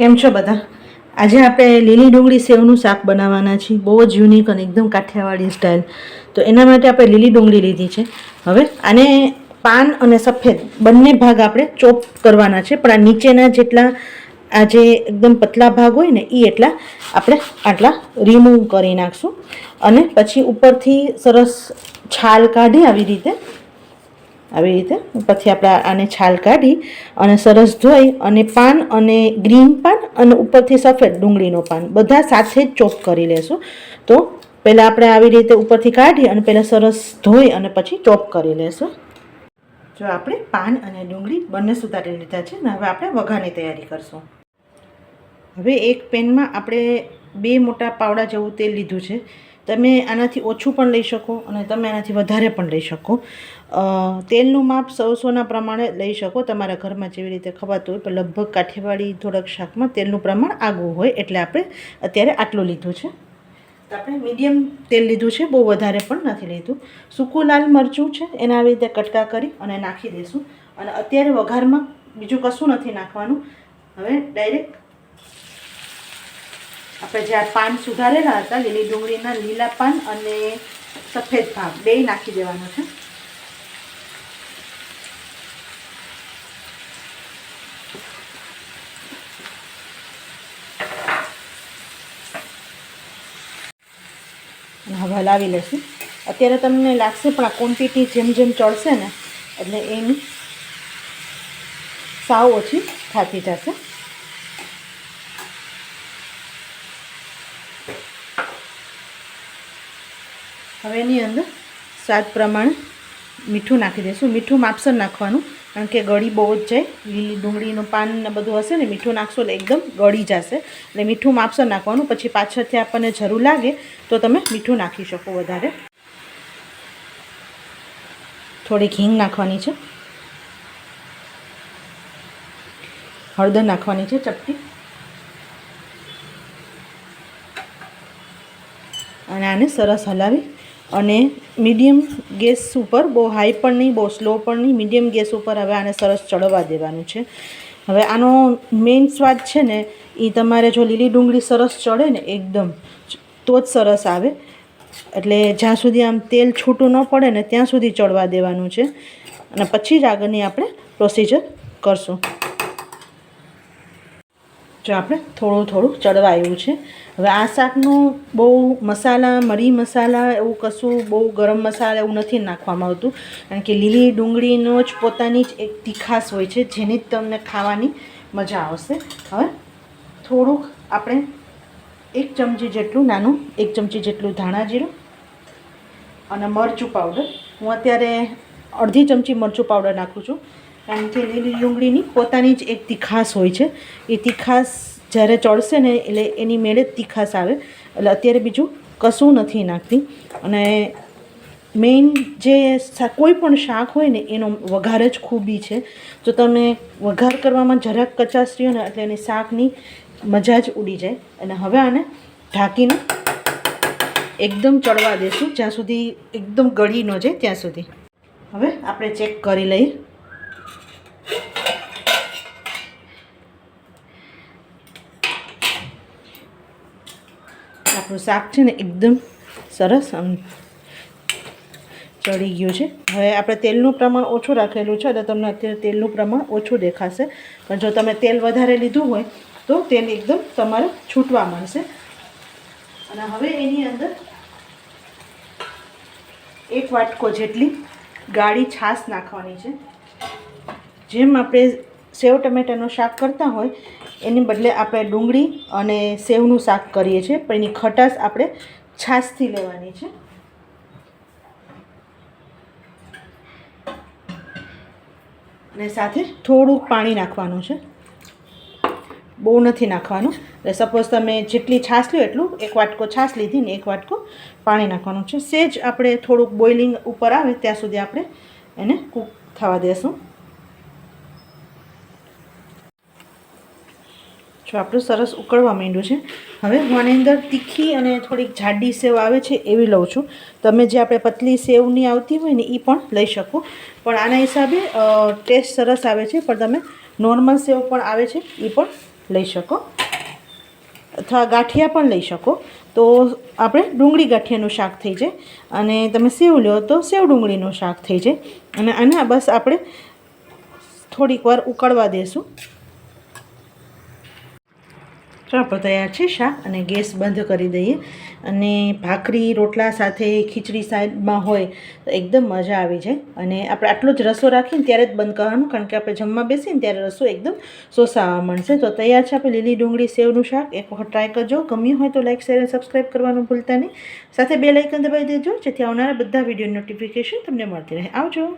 કેમ છો બધા? આજે આપણે લીલી ડુંગળી સેવનું શાક બનાવવાના છીએ. બહુ જ યુનિક અને એકદમ કાઠિયાવાડી સ્ટાઇલ. તો એના માટે આપણે લીલી ડુંગળી લીધી છે. હવે આને પાન અને સફેદ બંને ભાગ આપણે ચોપ કરવાના છે, પણ આ નીચેના જેટલા આ જે એકદમ પતલા ભાગ હોય ને એ એટલા આપણે આટલા રિમૂવ કરી નાખશું. અને પછી ઉપરથી સરસ છાલ કાઢી આવી રીતે પછી આપણે આને છાલ કાઢી અને સરસ ધોઈ અને પાન અને ગ્રીન પાન અને ઉપરથી સફેદ ડુંગળીનો પાન બધા સાથે જ ચોપ કરી લેશું. તો પહેલાં આપણે આવી રીતે ઉપરથી કાઢી અને પહેલાં સરસ ધોઈ અને પછી ચોપ કરી લેશું. જો આપણે પાન અને ડુંગળી બંને સુધારી લીધા છે ને હવે આપણે વઘારની તૈયારી કરશું. હવે એક પેનમાં આપણે 2 મોટા પાવડા જેવું તેલ લીધું છે. તમે આનાથી ઓછું પણ લઈ શકો અને તમે આનાથી વધારે પણ લઈ શકો. તેલનું માપ 100ના પ્રમાણે લઈ શકો, તમારા ઘરમાં જેવી રીતે ખવાતું હોય. પણ લગભગ કાઠિયાવાડી થોડાક શાકમાં તેલનું પ્રમાણ આગવું હોય એટલે આપણે અત્યારે આટલું લીધું છે. તો આપણે મીડિયમ તેલ લીધું છે, બહુ વધારે પણ નથી લીધું. સૂકું લાલ મરચું છે એના આવી રીતે કટકા કરી અને નાખી દઈશું. અને અત્યારે વઘારમાં બીજું કશું નથી નાખવાનું. હવે ડાયરેક્ટ આપણે જે આ પાન સુધારેલા હતા લીલી ડુંગળીના લીલા પાન અને સફેદ ભાગ બે નાખી દેવાનો છે. હવે હલાવી લેશું. અત્યારે તમને લાગશે પણ આ ક્વોન્ટિટી જેમ જેમ ચડશે ને એટલે એની સાવ ઓછી થતી જશે. હવે એની અંદર સ્વાદ પ્રમાણે મીઠું નાખી દઈશું. મીઠું માપસર નાખવાનું, કારણ કે ગળી બહુ જ જાય. લીલી ડુંગળીનું પાન ને બધું હશે ને, મીઠું નાખશો એટલે એકદમ ગળી જશે. એટલે મીઠું માપસર નાખવાનું. પછી પાછળથી આપણને જરૂર લાગે તો તમે મીઠું નાખી શકો વધારે. થોડીક હિંગ નાખવાની છે, હળદર નાખવાની છે ચપટી, અને આને સરસ હલાવી અને મીડિયમ ગેસ ઉપર, બહુ હાઈ પણ નહીં બહુ સ્લો પણ નહીં, મીડિયમ ગેસ ઉપર હવે આને સરસ ચડવા દેવાનું છે. હવે આનો મેઇન સ્વાદ છે ને એ તમારે જો લીલી ડુંગળી સરસ ચડે ને એકદમ તો જ સરસ આવે. એટલે જ્યાં સુધી આમ તેલ છૂટું ન પડે ને ત્યાં સુધી ચડવા દેવાનું છે અને પછી જ આગળની આપણે પ્રોસિજર કરશું. જો આપણે થોડું થોડું ચડવા આવ્યું છે. હવે આ શાકનું બહુ મસાલા, મરી મસાલા એવું કશું, બહુ ગરમ મસાલા એવું નથી નાખવામાં આવતું, કારણ કે લીલી ડુંગળીનો જ પોતાની જ એક તીખાશ હોય છે જેની જ તમને ખાવાની મજા આવશે. હવે થોડુંક આપણે 1 ચમચી જેટલું નાનું 1 ચમચી જેટલું ધાણા જીરું અને મરચું પાવડર. હું અત્યારે અડધી ચમચી મરચું પાવડર નાખું છું, કારણ કે લીલી ડુંગળીની પોતાની જ એક તીખાશ હોય છે. એ તીખાશ જ્યારે ચડશે ને એટલે એની મેળે જ તીખાશ આવે. એટલે અત્યારે બીજું કશું નથી નાખતી. અને મેઇન જે કોઈ પણ શાક હોય ને એનો વઘાર જ ખૂબી છે. જો તમે વઘાર કરવામાં જરાક કચાશ રહ્યો ને એટલે એની શાકની મજા જ ઉડી જાય. અને હવે આને ઢાંકીને એકદમ ચડવા દેશું જ્યાં સુધી એકદમ ગળી ન જાય ત્યાં સુધી. હવે આપણે ચેક કરી લઈએ. આપણું શાક છે ને એકદમ સરસ આમ ચડી ગયું છે. હવે આપણે તેલનું પ્રમાણ ઓછું રાખેલું છે એટલે તમને અત્યારે તેલનું પ્રમાણ ઓછું દેખાશે, પણ જો તમે તેલ વધારે લીધું હોય તો તેલ એકદમ તમારે છૂટવા મળશે. અને હવે એની અંદર 1 વાટકો જેટલી ગાળી છાશ નાખવાની છે. જેમ આપણે સેવ ટમેટાનું શાક કરતા હોય એની બદલે આપણે ડુંગળી અને સેવનું શાક કરીએ છીએ, પણ એની ખટાશ આપણે છાશથી લેવાની છે. અને સાથે થોડુંક પાણી નાખવાનું છે, બહુ નથી નાખવાનું. એટલે સપોઝ તમે જેટલી છાશ લો એટલું 1 વાટકો છાશ લીધી ને 1 વાટકો પાણી નાખવાનું છે. સેજ આપણે થોડુંક બોઇલિંગ ઉપર આવે ત્યાં સુધી આપણે એને કૂક થવા દેશું. જો આપણું સરસ ઉકળવા માંડ્યું છે. હવે હું આની અંદર તીખી અને થોડીક જાડી સેવ આવે છે એવી લઉં છું. તમે જે આપણે પતલી સેવની આવતી હોય ને એ પણ લઈ શકો, પણ આના હિસાબે ટેસ્ટ સરસ આવે છે. પણ તમે નોર્મલ સેવ પણ આવે છે એ પણ લઈ શકો અથવા ગાંઠિયા પણ લઈ શકો. તો આપણે ડુંગળી ગાંઠિયાનું શાક થઈ જાય, અને તમે સેવ લો તો સેવ ડુંગળીનું શાક થઈ જાય. અને આના બસ આપણે થોડીક વાર ઉકળવા દેશું. આપણે તૈયાર છે શાક, અને ગેસ બંધ કરી દઈએ. અને ભાખરી રોટલા સાથે ખીચડી સાઈડમાં હોય તો એકદમ મજા આવી જાય. અને આપણે આટલો જ રસો રાખીને ત્યારે જ બંધ કરવાનું, કારણ કે આપણે જમવા બેસીને ત્યારે રસો એકદમ સોસાવા મળશે. તો તૈયાર છે આપણે લીલી ડુંગળી સેવનું શાક. એક વખત ટ્રાય કરજો. ગમ્યું હોય તો લાઈક, શેર અને સબસ્ક્રાઈબ કરવાનું ભૂલતા નહીં. સાથે બેલ આઇકન દબાવી દેજો, જેથી આવનારા બધા વિડીયો નોટિફિકેશન તમને મળતી રહે. આવજો.